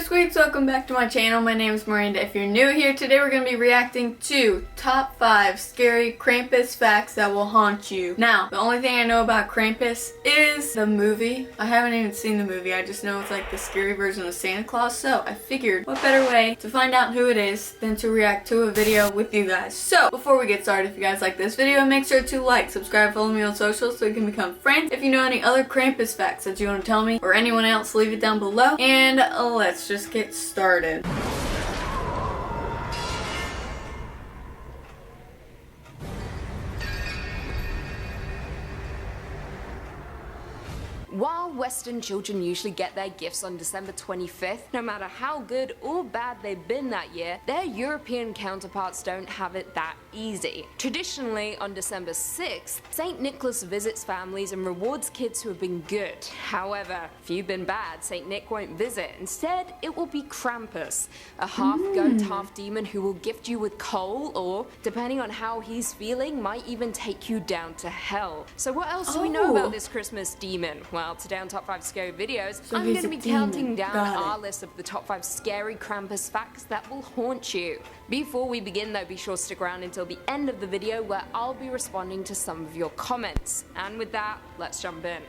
Squeaks, welcome back to my channel. My name is Miranda. If you're new here, today we're going to be reacting to top 5 scary Krampus facts that will haunt you. Now, the only thing I know about Krampus is the movie. I haven't even seen the movie, I just know it's like the scary version of Santa Claus, so I figured what better way to find out who it is than to react to a video with you guys. So, before we get started, if you guys like this video, make sure to like, subscribe, follow me on social so we can become friends. If you know any other Krampus facts that you want to tell me, or anyone else, leave it down below. And let's just get started. While Western children usually get their gifts on December 25th, no matter how good or bad they've been that year, their European counterparts don't have it that easy. Traditionally, on December 6th, St. Nicholas visits families and rewards kids who have been good. However, if you've been bad, St. Nick won't visit. Instead, it will be Krampus, a half-goat, half-demon who will gift you with coal or, depending on how he's feeling, might even take you down to hell. So what else do we know about this Christmas demon? Well, today on Top 5 Scary Videos, I'm going to be counting down our list of the top 5 scary Krampus facts that will haunt you. Before we begin though, be sure to stick around until the end of the video where I'll be responding to some of your comments. And with that, let's jump in.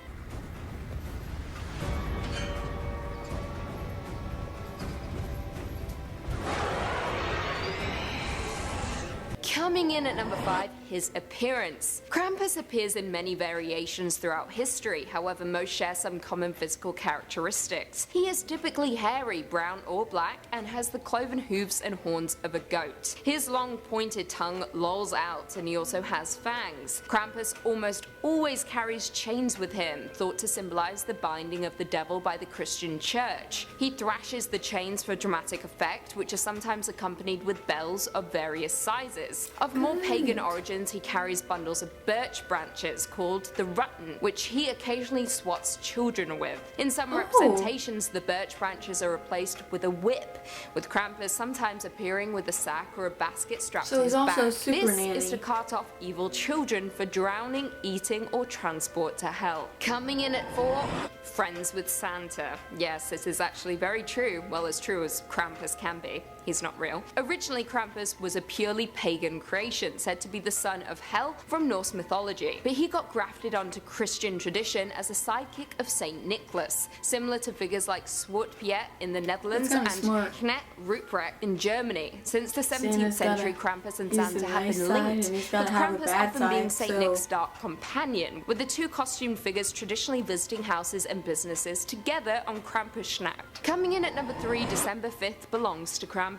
Coming in at number 5, his appearance. Krampus appears in many variations throughout history, however most share some common physical characteristics. He is typically hairy, brown or black, and has the cloven hooves and horns of a goat. His long pointed tongue lolls out, and he also has fangs. Krampus almost always carries chains with him, thought to symbolize the binding of the devil by the Christian church. He thrashes the chains for dramatic effect, which are sometimes accompanied with bells of various sizes. Of more pagan origins, he carries bundles of birch branches called the rutten, which he occasionally swats children with. In some representations, the birch branches are replaced with a whip, with Krampus sometimes appearing with a sack or a basket strapped to his back. This is to cart off evil children for drowning, eating, or transport to hell. Coming in at 4, friends with Santa. Yes, this is actually very true, well as true as Krampus can be. He's not real. Originally, Krampus was a purely pagan creation, said to be the son of hell from Norse mythology, but he got grafted onto Christian tradition as a sidekick of St. Nicholas, similar to figures like Zwarte Piet in the Netherlands and Knut Ruprecht in Germany. Since the 17th century, Krampus and Santa have been linked, with Krampus often being St. Nick's dark companion, with the two costumed figures traditionally visiting houses and businesses together on Krampusnacht. Coming in at number 3, December 5th belongs to Krampus.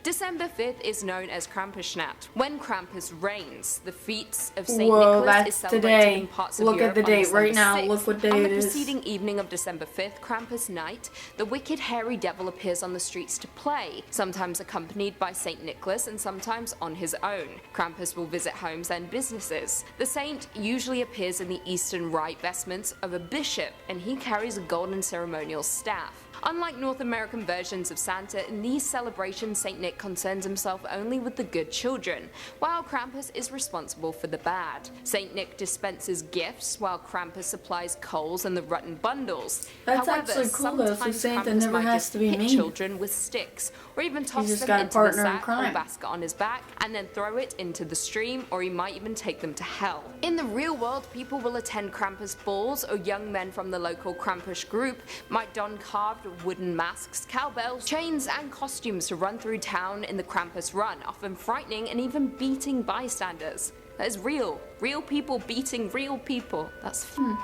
December 5th is known as Krampusnacht, when Krampus reigns. The feats of St. Nicholas is celebrated in parts of Europe. Look at the date right now. Look what day it is. On the preceding evening of December 5th, Krampus night, the wicked hairy devil appears on the streets to play, sometimes accompanied by St. Nicholas and sometimes on his own. Krampus will visit homes and businesses. The saint usually appears in the Eastern Rite vestments of a bishop, and he carries a golden ceremonial staff. Unlike North American versions of Santa, in these celebrations St. Nick concerns himself only with the good children, while Krampus is responsible for the bad. St. Nick dispenses gifts, while Krampus supplies coals and the rutten bundles. That's However, actually cool though, so Santa Krampus never has to be hit mean. Children with sticks, or even toss them into the sack or basket on his back, and then throw it into the stream, or he might even take them to hell. In the real world, people will attend Krampus balls, or young men from the local Krampus group might don carved wooden masks, cowbells, chains, and costumes to run through town in the Krampus run, often frightening and even beating bystanders. That is real. Real people beating real people. That's fun.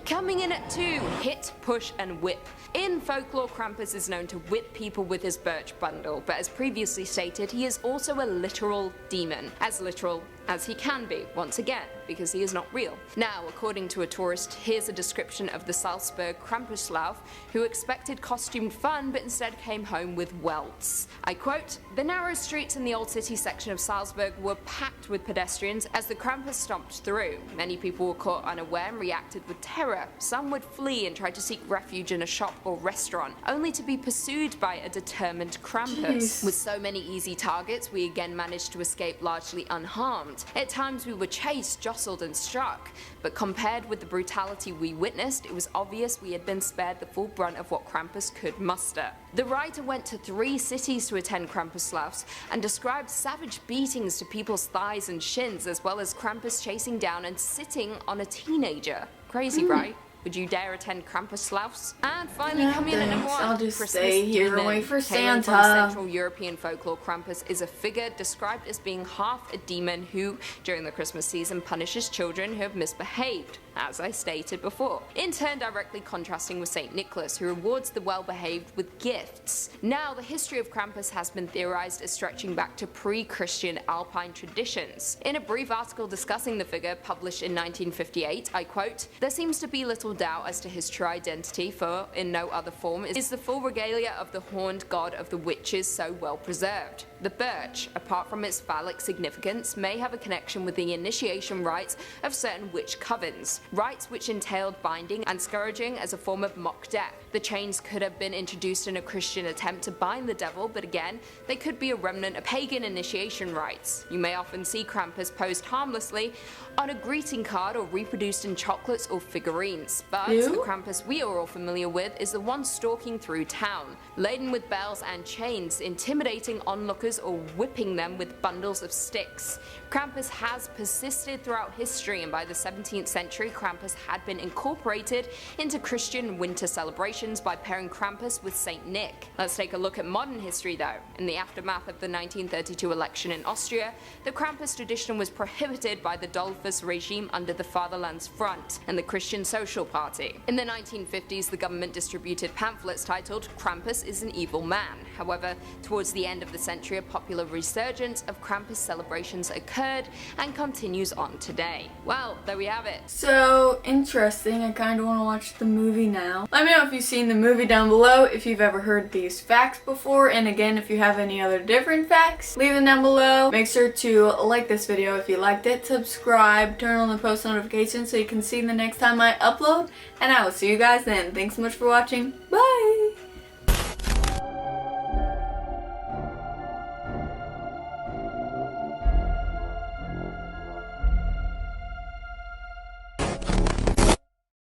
Coming in at 2, hit, push, and whip. In folklore, Krampus is known to whip people with his birch bundle, but as previously stated, he is also a literal demon. As literal as he can be, once again, because he is not real. Now, according to a tourist, here's a description of the Salzburg Krampuslauf, who expected costumed fun but instead came home with welts. I quote, "The narrow streets in the old city section of Salzburg were packed with pedestrians as the Krampus stomped through. Many people were caught unaware and reacted with terror. Some would flee and try to seek refuge in a shop or restaurant, only to be pursued by a determined Krampus. With so many easy targets, we again managed to escape largely unharmed. harmed. At times we were chased, jostled and struck, but compared with the brutality we witnessed, it was obvious we had been spared the full brunt of what Krampus could muster. The writer went to 3 cities to attend Krampuslaufs and described savage beatings to people's thighs and shins, as well as Krampus chasing down and sitting on a teenager. Crazy, right? Would you dare attend Krampuslaufs? And finally, coming in at number 1, I'll just Christmas stay here and Demon. wait for Hailing Santa. from Central European folklore, Krampus is a figure described as being half a demon who, during the Christmas season, punishes children who have misbehaved, as I stated before. In turn, directly contrasting with St. Nicholas, who rewards the well-behaved with gifts. Now, the history of Krampus has been theorized as stretching back to pre-Christian Alpine traditions. In a brief article discussing the figure published in 1958, I quote, "There seems to be little doubt as to his true identity, for in no other form is the full regalia of the horned god of the witches so well preserved. The birch, apart from its phallic significance, may have a connection with the initiation rites of certain witch covens, rites which entailed binding and scourging as a form of mock death. The chains could have been introduced in a Christian attempt to bind the devil, but again, they could be a remnant of pagan initiation rites. You may often see Krampus posed harmlessly on a greeting card or reproduced in chocolates or figurines, but the Krampus we are all familiar with is the one stalking through town, laden with bells and chains, intimidating onlookers or whipping them with bundles of sticks. Krampus has persisted throughout history, and by the 17th century, Krampus had been incorporated into Christian winter celebrations by pairing Krampus with Saint Nick. Let's take a look at modern history though. In the aftermath of the 1932 election in Austria, the Krampus tradition was prohibited by the Dollfuss regime under the Fatherland's Front and the Christian Social Party. In the 1950s, the government distributed pamphlets titled "Krampus is an Evil Man." However, towards the end of the century, a popular resurgence of Krampus celebrations occurred and continues on today. Well, there we have it. So interesting. I kind of want to watch the movie now. Let me know if you've seen the movie down below, if you've ever heard these facts before, and again, if you have any other different facts, leave them down below. Make sure to like this video if you liked it, subscribe, turn on the post notifications so you can see the next time I upload, and I will see you guys then. Thanks so much for watching. Bye!